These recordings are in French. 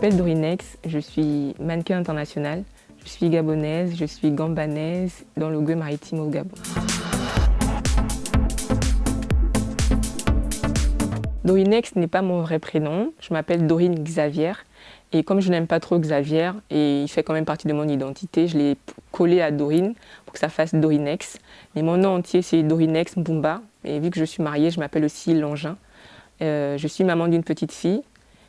m'appelle Dorinex, je suis mannequin international, je suis gabonaise, je suis gambanaise dans le Gué maritime au Gabon. Dorinex n'est pas mon vrai prénom, je m'appelle Dorine Xavier et comme je n'aime pas trop Xavier et il fait quand même partie de mon identité, je l'ai collé à Dorine pour que ça fasse Dorinex. Mais mon nom entier c'est Dorinex Mbumba et vu que je suis mariée, je m'appelle aussi Langin. Je suis maman d'une petite fille,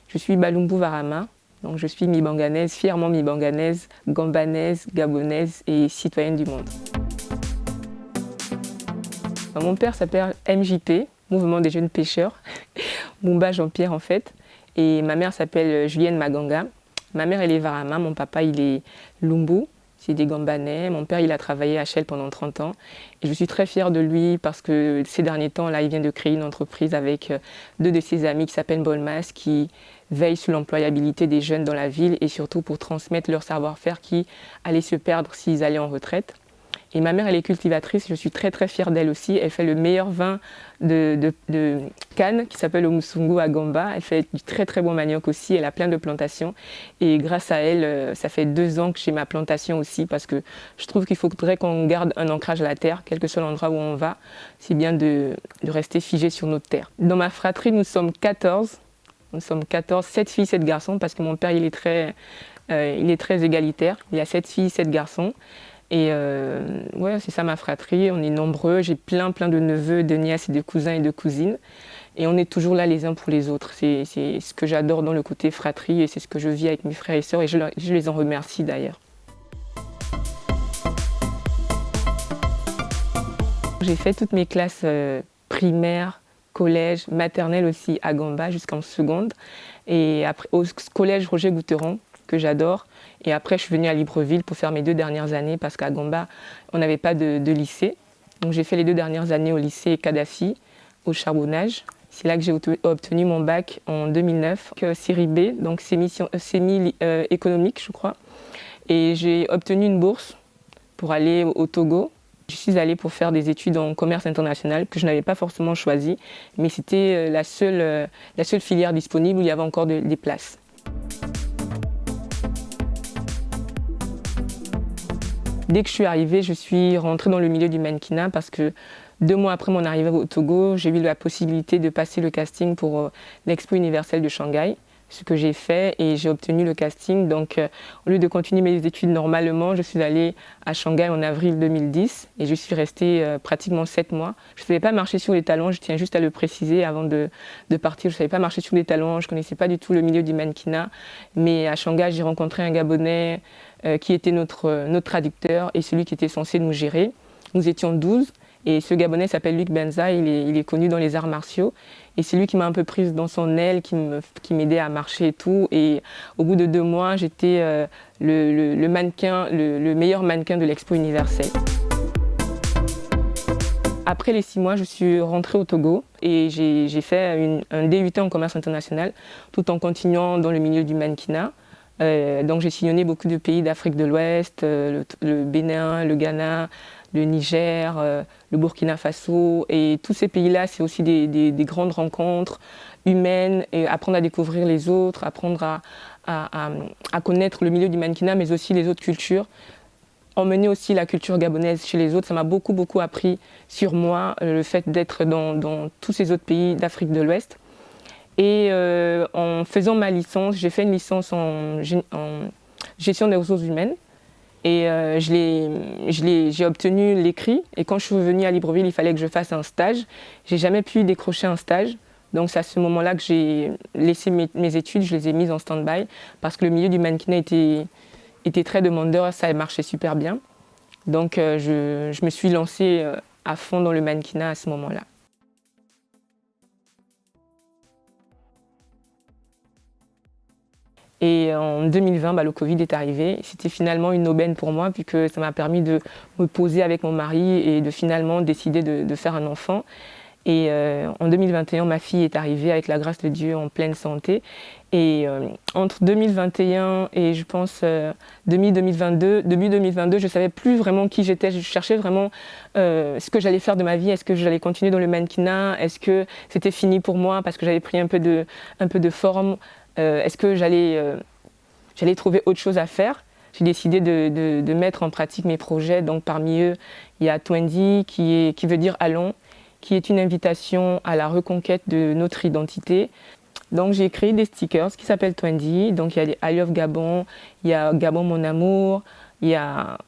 je suis Balumbu Varama, donc je suis mi-banganaise, fièrement mi-banganaise, gambanaise, gabonaise et citoyenne du monde. Mon père s'appelle MJP, Mouvement des jeunes pêcheurs, Mumba Jean-Pierre en fait, et ma mère s'appelle Julienne Maganga. Ma mère elle est Varama, mon papa il est Lumbu, c'est des Gambanais. Mon père il a travaillé à Shell pendant 30 ans et je suis très fière de lui parce que ces derniers temps là il vient de créer une entreprise avec deux de ses amis qui s'appellent Bolmas qui veillent sur l'employabilité des jeunes dans la ville et surtout pour transmettre leur savoir-faire qui allait se perdre s'ils allaient en retraite. Et ma mère, elle est cultivatrice, je suis très très fière d'elle aussi. Elle fait le meilleur vin de Cannes qui s'appelle le Musungu à Gamba. Elle fait du très très bon manioc aussi, elle a plein de plantations. Et grâce à elle, ça fait 2 ans que j'ai ma plantation aussi parce que je trouve qu'il faudrait qu'on garde un ancrage à la terre, quel que soit l'endroit où on va. C'est bien de rester figé sur notre terre. Dans ma fratrie, nous sommes 14. Nous sommes 14, 7 filles, 7 garçons parce que mon père, il est très égalitaire. Il a 7 filles, 7 garçons. Et ouais, c'est ça ma fratrie, on est nombreux, j'ai plein de neveux, de nièces et de cousins et de cousines. Et on est toujours là les uns pour les autres. C'est ce que j'adore dans le côté fratrie et c'est ce que je vis avec mes frères et sœurs et je les en remercie d'ailleurs. J'ai fait toutes mes classes primaires, collège, maternelle aussi à Gamba jusqu'en seconde. Et après, au collège Roger Gouteron, que j'adore. Et après, je suis venue à Libreville pour faire mes 2 dernières années parce qu'à Gamba, on n'avait pas de lycée. Donc j'ai fait les 2 dernières années au lycée Kadhafi, au charbonnage. C'est là que j'ai obtenu mon bac en 2009, série B, donc sémi-économique, je crois. Et j'ai obtenu une bourse pour aller au Togo. Je suis allée pour faire des études en commerce international que je n'avais pas forcément choisi, mais c'était la seule filière disponible où il y avait encore des places. Dès que je suis arrivée, je suis rentrée dans le milieu du mannequinat parce que 2 mois après mon arrivée au Togo, j'ai eu la possibilité de passer le casting pour l'Expo universelle de Shanghai, ce que j'ai fait et j'ai obtenu le casting. Donc au lieu de continuer mes études normalement, je suis allée à Shanghai en avril 2010 et je suis restée pratiquement 7 mois. Je ne savais pas marcher sur les talons, je tiens juste à le préciser avant de partir. Je ne savais pas marcher sur les talons, je ne connaissais pas du tout le milieu du mannequinat. Mais à Shanghai, j'ai rencontré un Gabonais qui était notre traducteur et celui qui était censé nous gérer. Nous étions 12 et ce Gabonais s'appelle Luc Benza, il est connu dans les arts martiaux et c'est lui qui m'a un peu prise dans son aile, qui m'aidait à marcher et tout. Et au bout de 2 mois, j'étais le meilleur mannequin de l'Expo universelle. Après les 6 mois, je suis rentrée au Togo et j'ai fait un DUT en commerce international tout en continuant dans le milieu du mannequinat. Donc j'ai sillonné beaucoup de pays d'Afrique de l'Ouest, le Bénin, le Ghana, le Niger, le Burkina Faso. Et tous ces pays-là, c'est aussi des grandes rencontres humaines, et apprendre à découvrir les autres, apprendre à connaître le milieu du mannequinat, mais aussi les autres cultures. Emmener aussi la culture gabonaise chez les autres, ça m'a beaucoup appris sur moi, le fait d'être dans tous ces autres pays d'Afrique de l'Ouest. Et en faisant ma licence, j'ai fait une licence en gestion des ressources humaines. Et j'ai obtenu l'écrit. Et quand je suis revenue à Libreville, il fallait que je fasse un stage. J'ai jamais pu décrocher un stage. Donc c'est à ce moment-là que j'ai laissé mes études, je les ai mises en stand-by parce que le milieu du mannequinat était très demandeur, ça marchait super bien. Donc je me suis lancée à fond dans le mannequinat à ce moment-là. Et en 2020, le Covid est arrivé. C'était finalement une aubaine pour moi, puisque ça m'a permis de me poser avec mon mari et de finalement décider de faire un enfant. Et en 2021, ma fille est arrivée avec la grâce de Dieu en pleine santé. Et entre 2021 et je pense début 2022, je ne savais plus vraiment qui j'étais. Je cherchais vraiment ce que j'allais faire de ma vie. Est-ce que j'allais continuer dans le mannequinat? Est-ce que c'était fini pour moi parce que j'avais pris un peu de forme? Est-ce que j'allais j'allais trouver autre chose à faire. J'ai décidé de mettre en pratique mes projets. Donc parmi eux, il y a Twendy qui veut dire allons, qui est une invitation à la reconquête de notre identité. Donc j'ai créé des stickers qui s'appellent Twendy. Donc il y a les I Love Gabon, il y a Gabon mon amour, il y a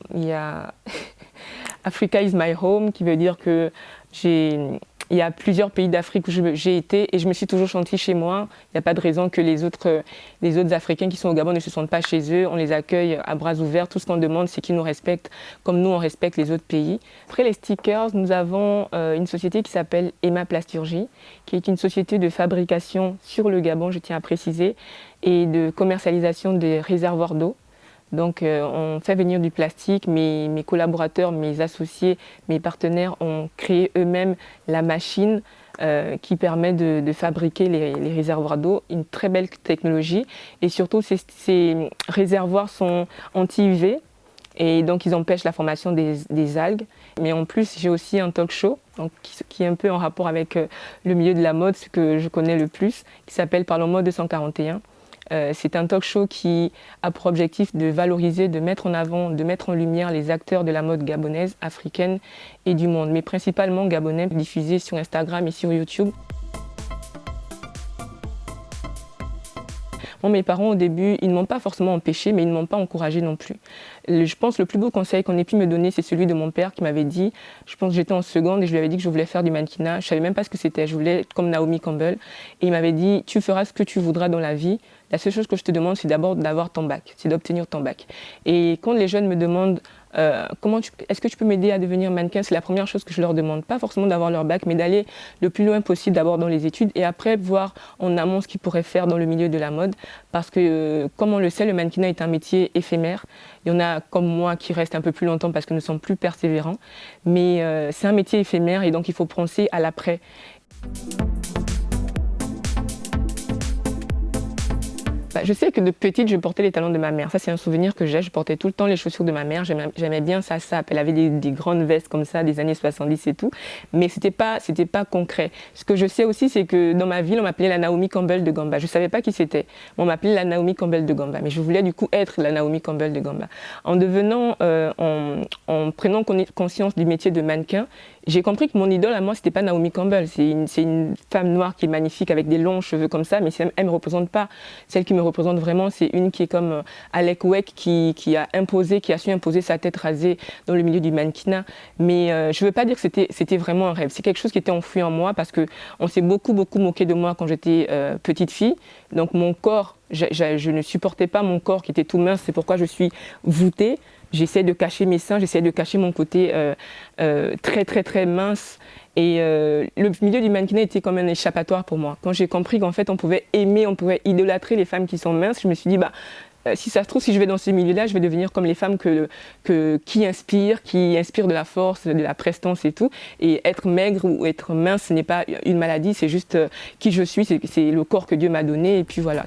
Africa is my home qui veut dire que il y a plusieurs pays d'Afrique où j'ai été et je me suis toujours sentie chez moi. Il n'y a pas de raison que les autres Africains qui sont au Gabon ne se sentent pas chez eux. On les accueille à bras ouverts. Tout ce qu'on demande, c'est qu'ils nous respectent comme nous, on respecte les autres pays. Après les stickers, nous avons une société qui s'appelle Emma Plasturgie, qui est une société de fabrication sur le Gabon, je tiens à préciser, et de commercialisation des réservoirs d'eau. Donc on fait venir du plastique, mes collaborateurs, mes associés, mes partenaires ont créé eux-mêmes la machine qui permet de fabriquer les réservoirs d'eau, une très belle technologie. Et surtout ces réservoirs sont anti-UV et donc ils empêchent la formation des algues. Mais en plus j'ai aussi un talk show donc, qui est un peu en rapport avec le milieu de la mode, ce que je connais le plus, qui s'appelle Parlons Mode 241. C'est un talk show qui a pour objectif de valoriser, de mettre en avant, de mettre en lumière les acteurs de la mode gabonaise, africaine et du monde, mais principalement gabonais, diffusé sur Instagram et sur YouTube. Bon, mes parents, au début, ils ne m'ont pas forcément empêché, mais ils ne m'ont pas encouragé non plus. Je pense que le plus beau conseil qu'on ait pu me donner, c'est celui de mon père qui m'avait dit, je pense que j'étais en seconde et je lui avais dit que je voulais faire du mannequinat. Je ne savais même pas ce que c'était, je voulais être comme Naomi Campbell. Et il m'avait dit, tu feras ce que tu voudras dans la vie. La seule chose que je te demande, c'est d'abord d'avoir ton bac, c'est d'obtenir ton bac. Et quand les jeunes me demandent est-ce que tu peux m'aider à devenir mannequin, c'est la première chose que je leur demande. Pas forcément d'avoir leur bac, mais d'aller le plus loin possible d'abord dans les études et après voir en amont ce qu'ils pourraient faire dans le milieu de la mode. Parce que, comme on le sait, le mannequinat est un métier éphémère. Il y en a comme moi qui restent un peu plus longtemps parce que nous sommes plus persévérants. Mais c'est un métier éphémère et donc il faut penser à l'après. Je sais que de petite, je portais les talons de ma mère. Ça, c'est un souvenir que j'ai. Je portais tout le temps les chaussures de ma mère. J'aimais bien sa sape. Elle avait des grandes vestes comme ça, des années 70 et tout. Mais c'était pas concret. Ce que je sais aussi, c'est que dans ma ville, on m'appelait la Naomi Campbell de Gamba. Je savais pas qui c'était. On m'appelait la Naomi Campbell de Gamba. Mais je voulais du coup être la Naomi Campbell de Gamba. En devenant, en prenant conscience du métier de mannequin, j'ai compris que mon idole à moi, c'était pas Naomi Campbell. C'est une femme noire qui est magnifique avec des longs cheveux comme ça, mais elle me représente pas. Celle qui me représente vraiment, c'est une qui est comme Alec Weck qui a su imposer sa tête rasée dans le milieu du mannequinat. Mais je veux pas dire que c'était vraiment un rêve. C'est quelque chose qui était enfoui en moi parce que on s'est beaucoup moqué de moi quand j'étais petite fille. Donc mon corps, je ne supportais pas mon corps qui était tout mince. C'est pourquoi je suis voûtée. J'essaie de cacher mes seins, j'essaie de cacher mon côté très mince. Et le milieu du mannequinat était comme un échappatoire pour moi. Quand j'ai compris qu'en fait on pouvait aimer, on pouvait idolâtrer les femmes qui sont minces, je me suis dit si ça se trouve, si je vais dans ce milieu-là, je vais devenir comme les femmes qui inspirent de la force, de la prestance et tout. Et être maigre ou être mince, ce n'est pas une maladie, c'est juste qui je suis, c'est le corps que Dieu m'a donné et puis voilà.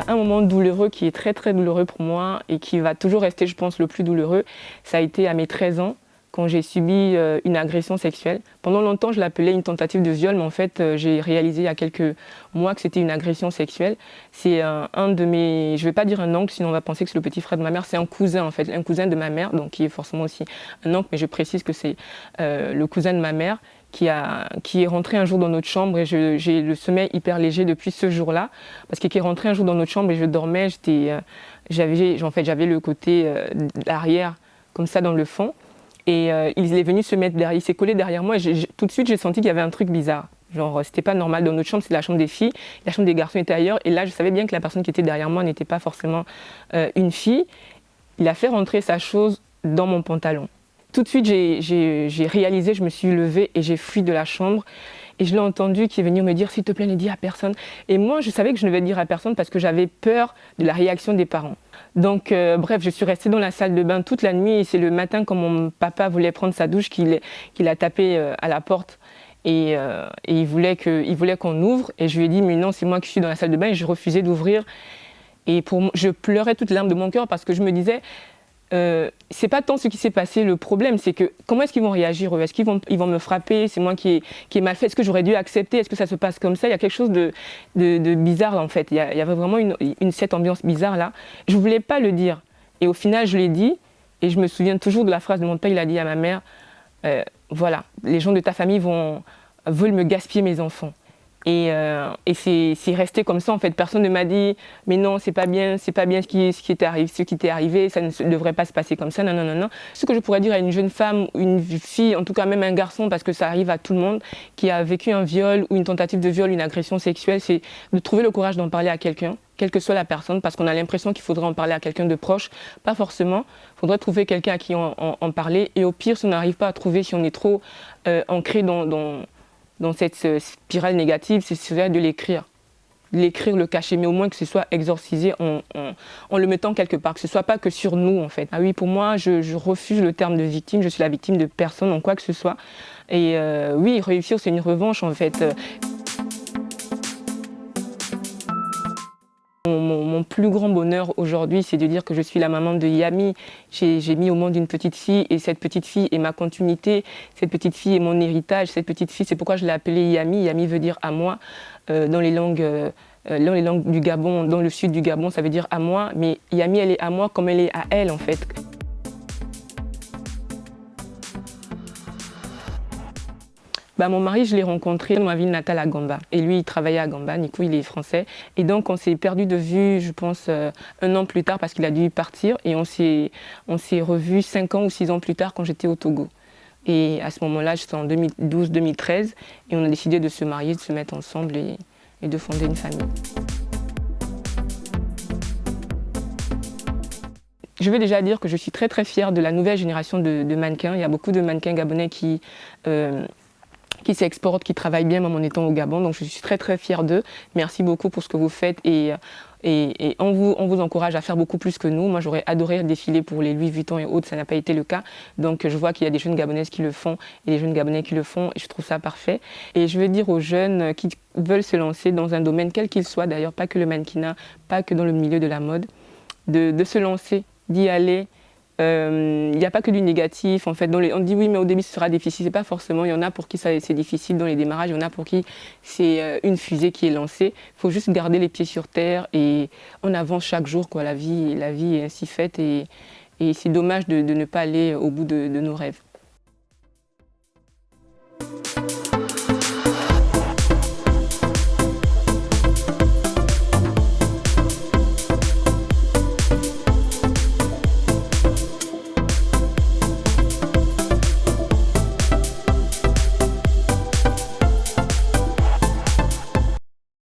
Un moment douloureux qui est très douloureux pour moi et qui va toujours rester, je pense, le plus douloureux, ça a été à mes 13 ans quand j'ai subi une agression sexuelle. Pendant longtemps, je l'appelais une tentative de viol, mais en fait, j'ai réalisé il y a quelques mois que c'était une agression sexuelle. C'est un de mes, je ne vais pas dire un oncle, sinon on va penser que c'est le petit frère de ma mère, c'est un cousin en fait, un cousin de ma mère, donc qui est forcément aussi un oncle, mais je précise que c'est le cousin de ma mère. Qui est rentré un jour dans notre chambre et j'ai le sommeil hyper léger depuis ce jour-là parce qu'il est rentré un jour dans notre chambre et je dormais, j'avais le côté arrière comme ça dans le fond et il est venu se mettre derrière, il s'est collé derrière moi et tout de suite j'ai senti qu'il y avait un truc bizarre. Genre c'était pas normal dans notre chambre, c'est la chambre des filles, la chambre des garçons était ailleurs et là je savais bien que la personne qui était derrière moi n'était pas forcément une fille. Il a fait rentrer sa chose dans mon pantalon. Tout de suite, j'ai réalisé, je me suis levée et j'ai fui de la chambre. Et je l'ai entendu qui est venu me dire « s'il te plaît, ne dis à personne ». Et moi, je savais que je ne vais dire à personne parce que j'avais peur de la réaction des parents. Donc, bref, je suis restée dans la salle de bain toute la nuit. Et c'est le matin, quand mon papa voulait prendre sa douche, qu'il a tapé à la porte. Et il voulait qu'on ouvre. Et je lui ai dit « mais non, c'est moi qui suis dans la salle de bain ». Et je refusais d'ouvrir. Et je pleurais toutes les larmes de mon cœur parce que je me disais c'est pas tant ce qui s'est passé le problème, c'est que comment est-ce qu'ils vont réagir eux? Est-ce qu'ils vont me frapper? C'est moi qui ai mal fait? Est-ce que j'aurais dû accepter? Est-ce que ça se passe comme ça? Il y a quelque chose de bizarre en fait. Il y avait vraiment cette ambiance bizarre là. Je voulais pas le dire. Et au final, je l'ai dit. Et je me souviens toujours de la phrase de mon père. Il a dit à ma mère, voilà, les gens de ta famille veulent me gaspiller mes enfants. Et c'est resté comme ça en fait. Personne ne m'a dit mais non c'est pas bien ce qui t'est arrivé, ça ne devrait pas se passer comme ça. Non non non non. Ce que je pourrais dire à une jeune femme, une fille, en tout cas même un garçon, parce que ça arrive à tout le monde, qui a vécu un viol ou une tentative de viol, une agression sexuelle, c'est de trouver le courage d'en parler à quelqu'un, quelle que soit la personne, parce qu'on a l'impression qu'il faudrait en parler à quelqu'un de proche. Pas forcément. Il faudrait trouver quelqu'un à qui en parler. Et au pire, si on n'arrive pas à trouver, si on est trop ancré dans cette spirale négative, c'est de l'écrire. L'écrire, le cacher, mais au moins que ce soit exorcisé en le mettant quelque part, que ce ne soit pas que sur nous en fait. Ah oui, pour moi, je refuse le terme de victime, je suis la victime de personne en quoi que ce soit. Et oui, réussir, c'est une revanche en fait. Mon plus grand bonheur aujourd'hui, c'est de dire que je suis la maman de Yami. J'ai mis au monde une petite fille et cette petite fille est ma continuité. Cette petite fille est mon héritage. Cette petite fille, c'est pourquoi je l'ai appelée Yami. Yami veut dire à moi dans les langues du Gabon, dans le sud du Gabon, ça veut dire à moi. Mais Yami, elle est à moi comme elle est à elle en fait. Mon mari, je l'ai rencontré dans ma ville natale à Gamba. Et lui, il travaillait à Gamba, Nico, il est français. Et donc, on s'est perdu de vue, je pense, 1 an plus tard parce qu'il a dû partir. Et on s'est revus 5 ans ou 6 ans plus tard quand j'étais au Togo. Et à ce moment-là, j'étais en 2012-2013. Et on a décidé de se marier, de se mettre ensemble et de fonder une famille. Je veux déjà dire que je suis très très fière de la nouvelle génération de mannequins. Il y a beaucoup de mannequins gabonais qui s'exportent, qui travaillent bien même en étant au Gabon. Donc je suis très très fière d'eux. Merci beaucoup pour ce que vous faites et on vous encourage à faire beaucoup plus que nous. Moi j'aurais adoré défiler pour les Louis Vuitton et autres, ça n'a pas été le cas. Donc je vois qu'il y a des jeunes Gabonaises qui le font et des jeunes Gabonais qui le font et je trouve ça parfait. Et je veux dire aux jeunes qui veulent se lancer dans un domaine quel qu'il soit, d'ailleurs pas que le mannequinat, pas que dans le milieu de la mode, de se lancer, d'y aller. Il n'y a pas que du négatif. En fait, on dit oui, mais au début, ce sera difficile. C'est pas forcément. Il y en a pour qui c'est difficile dans les démarrages. Il y en a pour qui c'est une fusée qui est lancée. Il faut juste garder les pieds sur terre et on avance chaque jour, quoi. La vie est ainsi faite et c'est dommage de ne pas aller au bout de nos rêves.